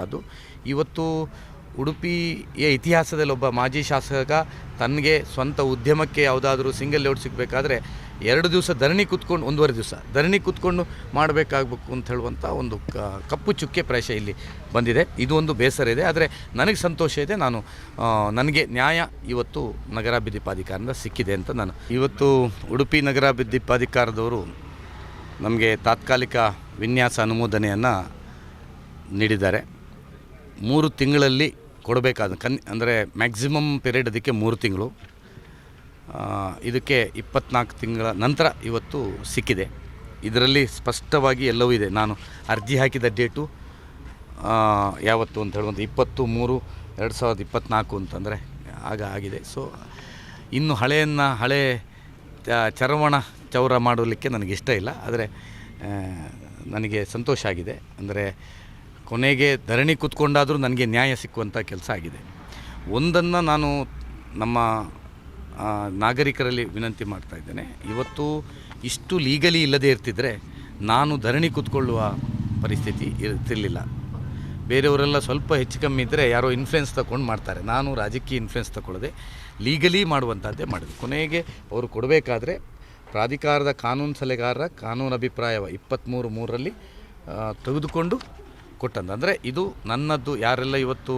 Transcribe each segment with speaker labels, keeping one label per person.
Speaker 1: ಅದು ಇವತ್ತು ಉಡುಪಿಯ ಇತಿಹಾಸದಲ್ಲಿ ಒಬ್ಬ ಮಾಜಿ ಶಾಸಕ ತನಗೆ ಸ್ವಂತ ಉದ್ಯಮಕ್ಕೆ ಯಾವುದಾದ್ರೂ ಸಿಂಗಲ್ ಲೇಔಟ್ ಸಿಗಬೇಕಾದ್ರೆ 2 ದಿವಸ ಧರಣಿ ಕೂತ್ಕೊಂಡು 1.5 ದಿವಸ ಧರಣಿ ಕೂತ್ಕೊಂಡು ಮಾಡಬೇಕಾಗಬೇಕು ಅಂತ ಹೇಳುವಂಥ ಒಂದು ಕಪ್ಪು ಚುಕ್ಕೆ ಪ್ರಾಯಶಃ ಇಲ್ಲಿ ಬಂದಿದೆ. ಇದು ಒಂದು ಬೇಸರ ಇದೆ. ಆದರೆ ನನಗೆ ಸಂತೋಷ ಇದೆ. ನನಗೆ ನ್ಯಾಯ ಇವತ್ತು ನಗರಾಭಿವೃದ್ಧಿ ಪ್ರಾಧಿಕಾರದಿಂದ ಸಿಕ್ಕಿದೆ ಅಂತ ನಾನು ಇವತ್ತು ಉಡುಪಿ ನಗರಾಭಿವೃದ್ಧಿ ಪ್ರಾಧಿಕಾರದವರು ನಮಗೆ ತಾತ್ಕಾಲಿಕ ವಿನ್ಯಾಸ ಅನುಮೋದನೆಯನ್ನು ನೀಡಿದ್ದಾರೆ. 3 ತಿಂಗಳಲ್ಲಿ ಕೊಡಬೇಕಾದ ಅಂದರೆ ಮ್ಯಾಕ್ಸಿಮಮ್ ಪೀರಿಯಡ್ ಅದಕ್ಕೆ 3 ತಿಂಗಳು. ಇದಕ್ಕೆ 24 ತಿಂಗಳ ನಂತರ ಇವತ್ತು ಸಿಕ್ಕಿದೆ. ಇದರಲ್ಲಿ ಸ್ಪಷ್ಟವಾಗಿ ಎಲ್ಲವೂ ಇದೆ. ನಾನು ಅರ್ಜಿ ಹಾಕಿದ ಡೇಟು ಯಾವತ್ತು ಅಂತ ಹೇಳುವಂಥ 20-3-2024 ಅಂತಂದರೆ ಆಗಿದೆ. ಸೊ ಇನ್ನು ಹಳೆ ಚರವಣ ಚೌರ ಮಾಡಲಿಕ್ಕೆ ನನಗಿಷ್ಟ ಇಲ್ಲ. ಆದರೆ ನನಗೆ ಸಂತೋಷ ಆಗಿದೆ. ಅಂದರೆ ಕೊನೆಗೆ ಧರಣಿ ಕೂತ್ಕೊಂಡಾದರೂ ನನಗೆ ನ್ಯಾಯ ಸಿಕ್ಕುವಂಥ ಕೆಲಸ ಆಗಿದೆ. ಒಂದನ್ನು ನಾನು ನಮ್ಮ ನಾಗರಿಕರಲ್ಲಿ ವಿನಂತಿ ಮಾಡ್ತಾ ಇದ್ದೇನೆ. ಇವತ್ತು ಇಷ್ಟು ಲೀಗಲಿ ಇಲ್ಲದೇ ಇರ್ತಿದ್ರೆ ನಾನು ಧರಣಿ ಕೂತ್ಕೊಳ್ಳುವ ಪರಿಸ್ಥಿತಿ ಇರ್ತಿರಲಿಲ್ಲ. ಬೇರೆಯವರೆಲ್ಲ ಸ್ವಲ್ಪ ಹೆಚ್ಚು ಕಮ್ಮಿ ಇದ್ದರೆ ಯಾರೋ ಇನ್ಫ್ಲುಯೆನ್ಸ್ ತಗೊಂಡು ಮಾಡ್ತಾರೆ. ನಾನು ರಾಜಕೀಯ ಇನ್ಫ್ಲುಯೆನ್ಸ್ ತಗೊಳ್ಳದೆ ಲೀಗಲಿ ಮಾಡುವಂಥದ್ದೇ ಮಾಡಿದೆ. ಕೊನೆಗೆ ಅವರು ಕೊಡಬೇಕಾದ್ರೆ ಪ್ರಾಧಿಕಾರದ ಕಾನೂನು ಸಲಹೆಗಾರರ ಕಾನೂನು ಅಭಿಪ್ರಾಯ 23/3ರಲ್ಲಿ ತೆಗೆದುಕೊಂಡು ಕೊಟ್ಟಂತ. ಅಂದರೆ ಇದು ನನ್ನದು. ಯಾರೆಲ್ಲ ಇವತ್ತು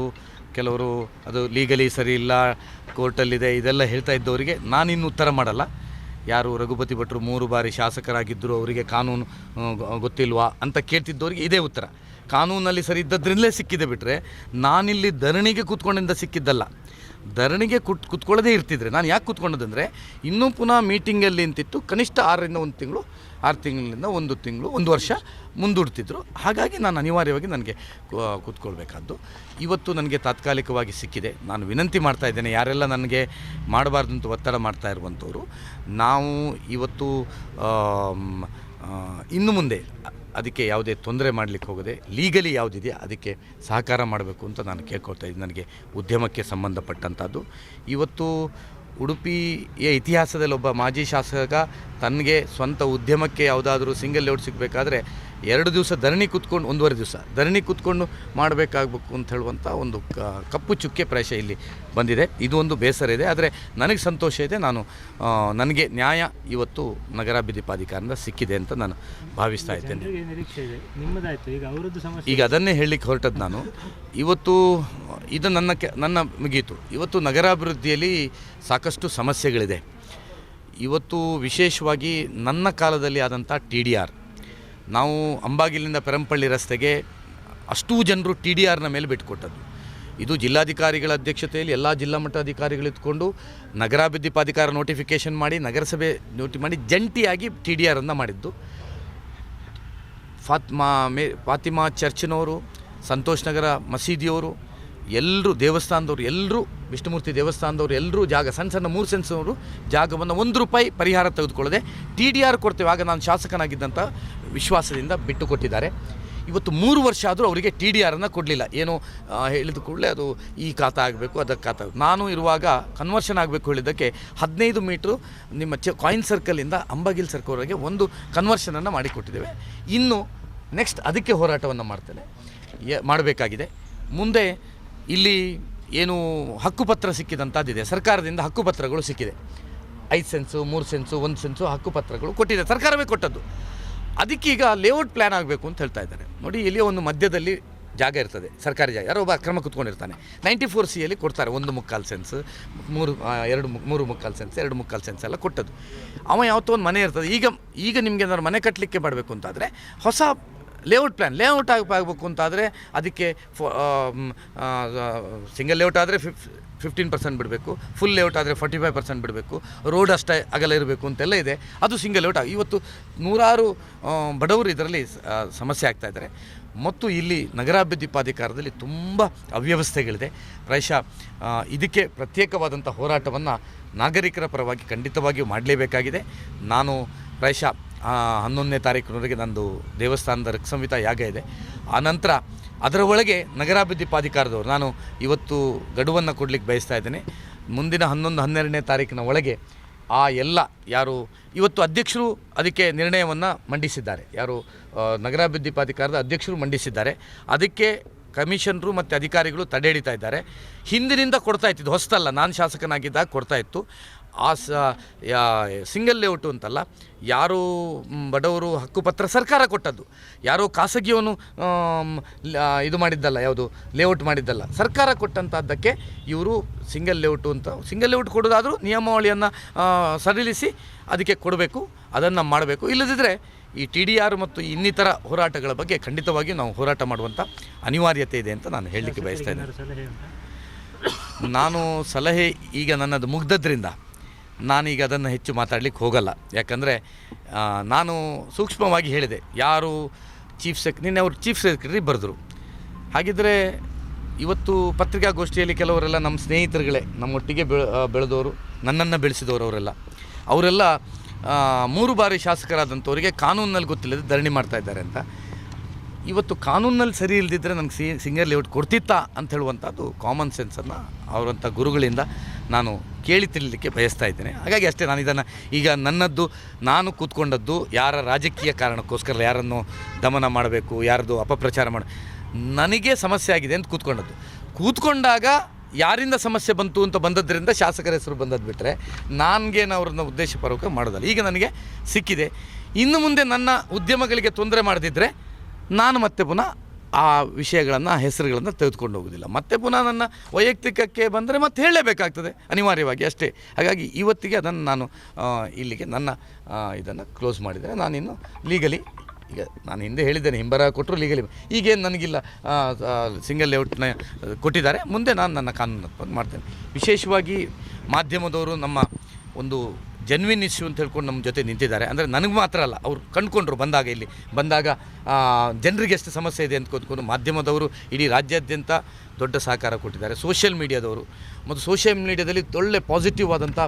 Speaker 1: ಕೆಲವರು ಅದು ಲೀಗಲಿ ಸರಿ ಇಲ್ಲ, ಕೋರ್ಟಲ್ಲಿದೆ, ಇದೆಲ್ಲ ಹೇಳ್ತಾ ಇದ್ದವರಿಗೆ ನಾನಿನ್ನು ಉತ್ತರ ಮಾಡಲ್ಲ. ಯಾರು ರಘುಪತಿ ಭಟ್ರು 3 ಬಾರಿ ಶಾಸಕರಾಗಿದ್ದರು, ಅವರಿಗೆ ಕಾನೂನು ಗೊತ್ತಿಲ್ವಾ ಅಂತ ಕೇಳ್ತಿದ್ದವರಿಗೆ ಇದೇ ಉತ್ತರ. ಕಾನೂನಲ್ಲಿ ಸರಿ ಇದ್ದದ್ರಿಂದಲೇ ಸಿಕ್ಕಿದೆ ಬಿಟ್ಟರೆ ನಾನಿಲ್ಲಿ ಧರಣಿಗೆ ಕೂತ್ಕೊಂಡಿಂದ ಸಿಕ್ಕಿದ್ದಲ್ಲ. ಧರಣಿಗೆ ಕೂತ್ಕೊಳ್ಳೋದೇ ಇರ್ತಿದ್ರೆ ನಾನು ಯಾಕೆ ಕೂತ್ಕೊಂಡದಂದರೆ ಇನ್ನೂ ಪುನಃ ಮೀಟಿಂಗಲ್ಲಿ ಅಂತಿತ್ತು ಕನಿಷ್ಠ 6ರಿಂದ 1 ತಿಂಗಳು, 6 ತಿಂಗಳಿಂದ 1 ತಿಂಗಳು, 1 ವರ್ಷ ಮುಂದೂಡ್ತಿದ್ರು. ಹಾಗಾಗಿ ನಾನು ಅನಿವಾರ್ಯವಾಗಿ ನನಗೆ ಕೂತ್ಕೊಳ್ಬೇಕಾದ್ದು. ಇವತ್ತು ನನಗೆ ತಾತ್ಕಾಲಿಕವಾಗಿ ಸಿಕ್ಕಿದೆ. ನಾನು ವಿನಂತಿ ಮಾಡ್ತಾ ಇದ್ದೇನೆ, ಯಾರೆಲ್ಲ ನನಗೆ ಮಾಡಬಾರ್ದಂತ ಒತ್ತಡ ಮಾಡ್ತಾ ಇರುವಂಥವ್ರು, ನಾವು ಇವತ್ತು ಇನ್ನು ಮುಂದೆ ಅದಕ್ಕೆ ಯಾವುದೇ ತೊಂದರೆ ಮಾಡಲಿಕ್ಕೆ ಹೋಗದೆ ಲೀಗಲಿ ಯಾವುದಿದೆಯಾ ಅದಕ್ಕೆ ಸಹಕಾರ ಮಾಡಬೇಕು ಅಂತ ನಾನು ಕೇಳ್ಕೊಳ್ತಾ ಇದ್ದೀನಿ. ನನಗೆ ಉದ್ಯಮಕ್ಕೆ ಸಂಬಂಧಪಟ್ಟಂಥದ್ದು. ಇವತ್ತು ಉಡುಪಿಯ ಇತಿಹಾಸದಲ್ಲಿ ಒಬ್ಬ ಮಾಜಿ ಶಾಸಕ ತನಗೆ ಸ್ವಂತ ಉದ್ಯಮಕ್ಕೆ ಯಾವುದಾದ್ರೂ ಸಿಂಗಲ್ ಲೇಔಟ್ ಸಿಗಬೇಕಾದ್ರೆ 2 ದಿವಸ ಧರಣಿ ಕೂತ್ಕೊಂಡು 1.5 ದಿವಸ ಧರಣಿ ಕೂತ್ಕೊಂಡು ಮಾಡಬೇಕಾಗಬೇಕು ಅಂತ ಹೇಳುವಂಥ ಒಂದು ಕಪ್ಪು ಚುಕ್ಕೆ ಪ್ರಾಯಶಃ ಇಲ್ಲಿ ಬಂದಿದೆ. ಇದು ಒಂದು ಬೇಸರ ಇದೆ. ಆದರೆ ನನಗೆ ಸಂತೋಷ ಇದೆ. ನನಗೆ ನ್ಯಾಯ ಇವತ್ತು ನಗರಾಭಿವೃದ್ಧಿ ಪ್ರಾಧಿಕಾರದಿಂದ ಸಿಕ್ಕಿದೆ ಅಂತ ನಾನು ಭಾವಿಸ್ತಾ ಇದ್ದೇನೆ. ಈಗ ಅದನ್ನೇ ಹೇಳಲಿಕ್ಕೆ ಹೊರಟದ್ದು ನಾನು. ಇವತ್ತು ಇದು ನನ್ನ ಮುಗೀತು. ಇವತ್ತು ನಗರಾಭಿವೃದ್ಧಿಯಲ್ಲಿ ಸಾಕಷ್ಟು ಸಮಸ್ಯೆಗಳಿದೆ. ಇವತ್ತು ವಿಶೇಷವಾಗಿ ನನ್ನ ಕಾಲದಲ್ಲಿ ಆದಂಥ TDR, ನಾವು ಅಂಬಾಗಿಲಿಂದ ಪೆರಂಪಳ್ಳಿ ರಸ್ತೆಗೆ ಅಷ್ಟೂ ಜನರು TDRನ ಮೇಲೆ ಬಿಟ್ಟುಕೊಟ್ಟದ್ದು. ಇದು ಜಿಲ್ಲಾಧಿಕಾರಿಗಳ ಅಧ್ಯಕ್ಷತೆಯಲ್ಲಿ ಎಲ್ಲ ಜಿಲ್ಲಾ ಮಟ್ಟ ಅಧಿಕಾರಿಗಳು ಇದ್ಕೊಂಡು ನಗರಾಭಿವೃದ್ಧಿ ಪ್ರಾಧಿಕಾರ ನೋಟಿಫಿಕೇಷನ್ ಮಾಡಿ ನಗರಸಭೆ ಮಾಡಿ ಜಂಟಿಯಾಗಿ TDRನ್ನು ಮಾಡಿದ್ದು. ಫಾತಿಮಾ ಚರ್ಚ್ನವರು, ಸಂತೋಷ್ ನಗರ ಮಸೀದಿಯವರು, ಎಲ್ಲರೂ ದೇವಸ್ಥಾನದವರು, ಎಲ್ಲರೂ ವಿಷ್ಣುಮೂರ್ತಿ ದೇವಸ್ಥಾನದವರು, ಎಲ್ಲರೂ ಜಾಗ ಸಣ್ಣ 3 ಸೆನ್ಸ್ನವರು ಜಾಗವನ್ನು ₹1 ಪರಿಹಾರ ತೆಗೆದುಕೊಳ್ಳದೆ TDR ಕೊಡ್ತೇವೆ. ಆಗ ನಾನು ಶಾಸಕನಾಗಿದ್ದಂಥ ವಿಶ್ವಾಸದಿಂದ ಬಿಟ್ಟು ಕೊಟ್ಟಿದ್ದಾರೆ. ಇವತ್ತು 3 ವರ್ಷ ಆದರೂ ಅವರಿಗೆ TDRನ್ನು ಕೊಡಲಿಲ್ಲ. ಏನೋ ಹೇಳಿದ ಕೂಡಲೇ ಅದು ಈ ಖಾತಾ ಆಗಬೇಕು, ಅದಕ್ಕೆ ಖಾತಾ. ನಾನು ಇರುವಾಗ ಕನ್ವರ್ಷನ್ ಆಗಬೇಕು ಹೇಳಿದ್ದಕ್ಕೆ 15 ಮೀಟ್ರು ನಿಮ್ಮ ಕಾಯಿನ್ ಸರ್ಕಲಿಂದ ಅಂಬಾಗಿಲ್ ಸರ್ಕಲ್ವರೆಗೆ ಒಂದು ಕನ್ವರ್ಷನನ್ನು ಮಾಡಿಕೊಟ್ಟಿದ್ದೇವೆ. ಇನ್ನು ನೆಕ್ಸ್ಟ್ ಅದಕ್ಕೆ ಹೋರಾಟವನ್ನು ಮಾಡಬೇಕಾಗಿದೆ. ಮುಂದೆ ಇಲ್ಲಿ ಏನು ಹಕ್ಕುಪತ್ರ ಸಿಕ್ಕಿದಂಥದ್ದಿದೆ, ಸರ್ಕಾರದಿಂದ ಹಕ್ಕುಪತ್ರಗಳು ಸಿಕ್ಕಿದೆ. 5 ಸೆನ್ಸು, 3 ಸೆನ್ಸು, 1 ಸೆನ್ಸು ಹಕ್ಕುಪತ್ರಗಳು ಕೊಟ್ಟಿದೆ, ಸರ್ಕಾರವೇ ಕೊಟ್ಟದ್ದು. ಅದಕ್ಕೀಗ ಲೇಔಟ್ ಪ್ಲ್ಯಾನ್ ಆಗಬೇಕು ಅಂತ ಹೇಳ್ತಾ ಇದ್ದಾರೆ. ನೋಡಿ, ಇಲ್ಲಿಯೇ ಒಂದು ಮಧ್ಯದಲ್ಲಿ ಜಾಗ ಇರ್ತದೆ, ಸರ್ಕಾರಿ ಜಾಗ. ಯಾರೋ ಒಬ್ಬ ಅಕ್ರಮ ಕೂತ್ಕೊಂಡಿರ್ತಾನೆ, 94C ಕೊಡ್ತಾರೆ 1.25 ಸೆನ್ಸ್, 3.25 ಸೆನ್ಸ್, 2.25 ಸೆನ್ಸ್ ಎಲ್ಲ ಕೊಟ್ಟದ್ದು. ಅವ ಯಾವತ್ತೋ ಒಂದು ಮನೆ ಇರ್ತದೆ. ಈಗ ನಿಮಗೆ ಏನಾದ್ರು ಮನೆ ಕಟ್ಟಲಿಕ್ಕೆ ಮಾಡಬೇಕು ಅಂತಾದರೆ ಹೊಸ ಲೇಔಟ್ ಆಗಬೇಕು ಅಂತಾದರೆ ಅದಕ್ಕೆ ಸಿಂಗಲ್ ಲೇಔಟ್ ಆದರೆ 15% ಬಿಡಬೇಕು, ಫುಲ್ ಲೇಔಟ್ ಆದರೆ 45% ಬಿಡಬೇಕು, ರೋಡ್ ಅಷ್ಟೇ ಅಗಲ ಇರಬೇಕು ಅಂತೆಲ್ಲ ಇದೆ. ಅದು ಸಿಂಗಲ್ ಲೇಔಟ್. ಇವತ್ತು ನೂರಾರು ಬಡವರು ಇದರಲ್ಲಿ ಸಮಸ್ಯೆ ಆಗ್ತಾಯಿದ್ದಾರೆ. ಮತ್ತು ಇಲ್ಲಿ ನಗರಾಭಿವೃದ್ಧಿ ಪ್ರಾಧಿಕಾರದಲ್ಲಿ ತುಂಬ ಅವ್ಯವಸ್ಥೆಗಳಿದೆ. ಪ್ರಾಯಶಃ ಇದಕ್ಕೆ ಪ್ರತ್ಯೇಕವಾದಂಥ ಹೋರಾಟವನ್ನು ನಾಗರಿಕರ ಪರವಾಗಿ ಖಂಡಿತವಾಗಿಯೂ ಮಾಡಲೇಬೇಕಾಗಿದೆ. ನಾನು ಪ್ರಾಯಶಃ 11ನೇ ತಾರೀಕಿನವರೆಗೆ ನಂದು ದೇವಸ್ಥಾನದ ಸಂಹಿತ ಯಾಗ ಇದೆ. ಆನಂತರ ಅದರ ಒಳಗೆ ನಗರಾಭಿವೃದ್ಧಿ ಪ್ರಾಧಿಕಾರದವರು ನಾನು ಇವತ್ತು ಗಡುವನ್ನು ಕೊಡಲಿಕ್ಕೆ ಬಯಸ್ತಾ ಇದ್ದೇನೆ. ಮುಂದಿನ 11-12ನೇ ತಾರೀಕಿನ ಒಳಗೆ ಎಲ್ಲ ಯಾರು ಇವತ್ತು ಅಧ್ಯಕ್ಷರು ಅದಕ್ಕೆ ನಿರ್ಣಯವನ್ನು ಮಂಡಿಸಿದ್ದಾರೆ, ಯಾರು ನಗರಾಭಿವೃದ್ಧಿ ಪ್ರಾಧಿಕಾರದ ಅಧ್ಯಕ್ಷರು ಮಂಡಿಸಿದ್ದಾರೆ. ಅದಕ್ಕೆ ಕಮಿಷನರು ಮತ್ತು ಅಧಿಕಾರಿಗಳು ತಡೆ ಹಿಡಿತಾ ಇದ್ದಾರೆ. ಹಿಂದಿನಿಂದ ಕೊಡ್ತಾ ಇತ್ತಿದ್ದು, ಹೊಸತಲ್ಲ, ನಾನು ಶಾಸಕನಾಗಿದ್ದಾಗ ಕೊಡ್ತಾ ಇತ್ತು. ಆ ಸಿಂಗಲ್ ಲೇಔಟು ಅಂತಲ್ಲ, ಯಾರು ಬಡವರು ಹಕ್ಕುಪತ್ರ ಸರ್ಕಾರ ಕೊಟ್ಟದ್ದು, ಯಾರೋ ಖಾಸಗಿಯವನು ಇದು ಮಾಡಿದ್ದಲ್ಲ, ಯಾವುದು ಲೇಔಟ್ ಮಾಡಿದ್ದಲ್ಲ, ಸರ್ಕಾರ ಕೊಟ್ಟಂಥದ್ದಕ್ಕೆ ಇವರು ಸಿಂಗಲ್ ಲೇಔಟು ಅಂತ. ಸಿಂಗಲ್ ಲೇಔಟ್ ಕೊಡೋದಾದರೂ ನಿಯಮಾವಳಿಯನ್ನು ಸಡಿಲಿಸಿ ಅದಕ್ಕೆ ಕೊಡಬೇಕು, ಅದನ್ನು ಮಾಡಬೇಕು. ಇಲ್ಲದಿದ್ದರೆ ಈ TDR ಮತ್ತು ಇನ್ನಿತರ ಹೋರಾಟಗಳ ಬಗ್ಗೆ ಖಂಡಿತವಾಗಿಯೂ ನಾವು ಹೋರಾಟ ಮಾಡುವಂಥ ಅನಿವಾರ್ಯತೆ ಇದೆ ಅಂತ ನಾನು ಹೇಳಲಿಕ್ಕೆ ಬಯಸ್ತಾ ಇದ್ದೇನೆ. ನಾನು ಸಲಹೆ ಈಗ ನನ್ನದು ಮುಗ್ದದ್ರಿಂದ ನಾನೀಗ ಅದನ್ನು ಹೆಚ್ಚು ಮಾತಾಡಲಿಕ್ಕೆ ಹೋಗಲ್ಲ. ಯಾಕಂದರೆ ನಾನು ಸೂಕ್ಷ್ಮವಾಗಿ ಹೇಳಿದೆ, ಯಾರು ನಿನ್ನೆ ಅವರು ಚೀಫ್ ಸೆಕ್ರೆಟರಿ ಬರೆದರು. ಹಾಗಿದ್ದರೆ ಇವತ್ತು ಪತ್ರಿಕಾಗೋಷ್ಠಿಯಲ್ಲಿ ಕೆಲವರೆಲ್ಲ ನಮ್ಮ ಸ್ನೇಹಿತರುಗಳೇ, ನಮ್ಮೊಟ್ಟಿಗೆ ಬೆಳೆದವರು, ನನ್ನನ್ನು ಬೆಳೆಸಿದವರು, ಅವರೆಲ್ಲ 3 ಬಾರಿ ಶಾಸಕರಾದಂಥವರಿಗೆ ಕಾನೂನಿನಲ್ಲಿ ಗೊತ್ತಿಲ್ಲದೆ ಧರಣಿ ಮಾಡ್ತಾ ಇದ್ದಾರೆ ಅಂತ. ಇವತ್ತು ಕಾನೂನಲ್ಲಿ ಸರಿ ಇಲ್ಲದಿದ್ದರೆ ನನಗೆ ಸಿಂಗಲ್ ಲೇಔಟ್ ಕೊಡ್ತಿತ್ತಾ ಅಂತ ಹೇಳುವಂಥದ್ದು ಕಾಮನ್ ಸೆನ್ಸನ್ನು ಅವರಂಥ ಗುರುಗಳಿಂದ ನಾನು ಕೇಳಿ ತಿಳಿಲಿಕ್ಕೆ ಬಯಸ್ತಾ ಇದ್ದೇನೆ. ಹಾಗಾಗಿ ಅಷ್ಟೇ, ನಾನು ಇದನ್ನು ಈಗ ನನ್ನದ್ದು ನಾನು ಕೂತ್ಕೊಂಡದ್ದು ಯಾರ ರಾಜಕೀಯ ಕಾರಣಕ್ಕೋಸ್ಕರ, ಯಾರನ್ನು ದಮನ ಮಾಡಬೇಕು, ಯಾರದು ಅಪಪ್ರಚಾರ ನನಗೆ ಸಮಸ್ಯೆ ಆಗಿದೆ ಅಂತ ಕೂತ್ಕೊಂಡಾಗ ಯಾರಿಂದ ಸಮಸ್ಯೆ ಬಂತು ಅಂತ ಬಂದದ್ರಿಂದ ಶಾಸಕರ ಹೆಸರು ಬಂದದ್ದು ಬಿಟ್ಟರೆ ನನಗೇನು ಅವ್ರನ್ನ ಉದ್ದೇಶಪೂರ್ವಕ ಮಾಡೋದಲ್ಲ. ಈಗ ನನಗೆ ಸಿಕ್ಕಿದೆ. ಇನ್ನು ಮುಂದೆ ನನ್ನ ಉದ್ಯಮಗಳಿಗೆ ತೊಂದರೆ ಮಾಡದಿದ್ದರೆ ನಾನು ಮತ್ತೆ ಪುನಃ ಆ ವಿಷಯಗಳನ್ನು, ಹೆಸರುಗಳನ್ನು ತೆಗೆದುಕೊಂಡು ಹೋಗೋದಿಲ್ಲ. ಮತ್ತೆ ಪುನಃ ನನ್ನ ವೈಯಕ್ತಿಕಕ್ಕೆ ಬಂದರೆ ಮತ್ತೆ ಹೇಳಲೇಬೇಕಾಗ್ತದೆ ಅನಿವಾರ್ಯವಾಗಿ, ಅಷ್ಟೇ. ಹಾಗಾಗಿ ಇವತ್ತಿಗೆ ಅದನ್ನು ನಾನು ಇಲ್ಲಿಗೆ ನನ್ನ ಇದನ್ನು ಕ್ಲೋಸ್ ಮಾಡಿದರೆ, ನಾನಿನ್ನು ಲೀಗಲಿ, ಈಗ ನಾನು ಹಿಂದೆ ಹೇಳಿದ್ದೇನೆ, ಹಿಂಬರ ಕೊಟ್ಟರು ಲೀಗಲಿ, ಈಗೇನು ನನಗಿಲ್ಲ, ಸಿಂಗಲ್ ಲೇಔಟ್ನ ಕೊಟ್ಟಿದ್ದಾರೆ, ಮುಂದೆ ನಾನು ನನ್ನ ಕಾನೂನು ಮಾಡ್ತೇನೆ. ವಿಶೇಷವಾಗಿ ಮಾಧ್ಯಮದವರು ನಮ್ಮ ಒಂದು ಜೆನ್ವಿನ್ ಇಶ್ಯೂ ಅಂತ ಹೇಳ್ಕೊಂಡು ನಮ್ಮ ಜೊತೆ ನಿಂತಿದ್ದಾರೆ. ಅಂದರೆ ನನಗೆ ಮಾತ್ರ ಅಲ್ಲ, ಅವರು ಕಂಡುಕೊಂಡ್ರು ಇಲ್ಲಿ ಬಂದಾಗ ಜನರಿಗೆ ಎಷ್ಟು ಸಮಸ್ಯೆ ಇದೆ ಅಂತ ಕೂತ್ಕೊಂಡು ಮಾಧ್ಯಮದವರು ಇಡೀ ರಾಜ್ಯಾದ್ಯಂತ ದೊಡ್ಡ ಸಹಕಾರ ಕೊಟ್ಟಿದ್ದಾರೆ. ಸೋಷಿಯಲ್ ಮೀಡಿಯಾದವರು ಮತ್ತು ಸೋಷಿಯಲ್ ಮೀಡಿಯಾದಲ್ಲಿ ಒಳ್ಳೆ ಪಾಸಿಟಿವ್ ಆದಂಥ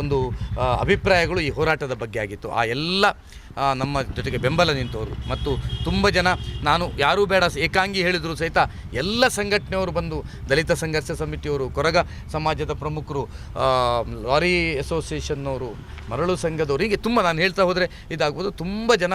Speaker 1: ಒಂದು ಅಭಿಪ್ರಾಯಗಳು ಈ ಹೋರಾಟದ ಬಗ್ಗೆ ಆಗಿತ್ತು. ಆ ಎಲ್ಲ ನಮ್ಮ ಜೊತೆಗೆ ಬೆಂಬಲ ನಿಂತವರು ಮತ್ತು ತುಂಬ ಜನ, ನಾನು ಯಾರೂ ಬೇಡ ಏಕಾಂಗಿ ಹೇಳಿದರೂ ಸಹಿತ ಎಲ್ಲ ಸಂಘಟನೆಯವರು ಬಂದು, ದಲಿತ ಸಂಘರ್ಷ ಸಮಿತಿಯವರು, ಕೊರಗ ಸಮಾಜದ ಪ್ರಮುಖರು, ಲಾರಿ ಅಸೋಸಿಯೇಷನ್ನವರು, ಮರಳು ಸಂಘದವರು, ಹೀಗೆ ತುಂಬ ನಾನು ಹೇಳ್ತಾ ಹೋದರೆ ಇದಾಗ್ಬೋದು. ತುಂಬ ಜನ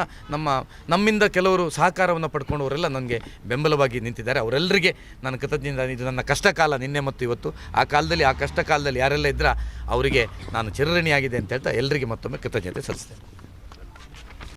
Speaker 1: ನಮ್ಮಿಂದ ಕೆಲವರು ಸಹಕಾರವನ್ನು ಪಡ್ಕೊಂಡವರೆಲ್ಲ ನನಗೆ ಬೆಂಬಲವಾಗಿ ನಿಂತಿದ್ದಾರೆ. ಅವರೆಲ್ಲರಿಗೆ ನಾನು ಕೃತಜ್ಞ. ಇದು ನನ್ನ ಕಷ್ಟ ಕಾಲ, ನಿನ್ನೆ ಮತ್ತು ಇವತ್ತು. ಆ ಕಷ್ಟ ಕಾಲದಲ್ಲಿ ಯಾರೆಲ್ಲ ಇದ್ದರೆ ಅವರಿಗೆ ನಾನು ಚಿರಋಣಿಯಾಗಿದೆ ಅಂತ ಹೇಳ್ತಾ ಎಲ್ಲರಿಗೆ ಮತ್ತೊಮ್ಮೆ ಕೃತಜ್ಞತೆ ಸಲ್ಲಿಸ್ತೇನೆ.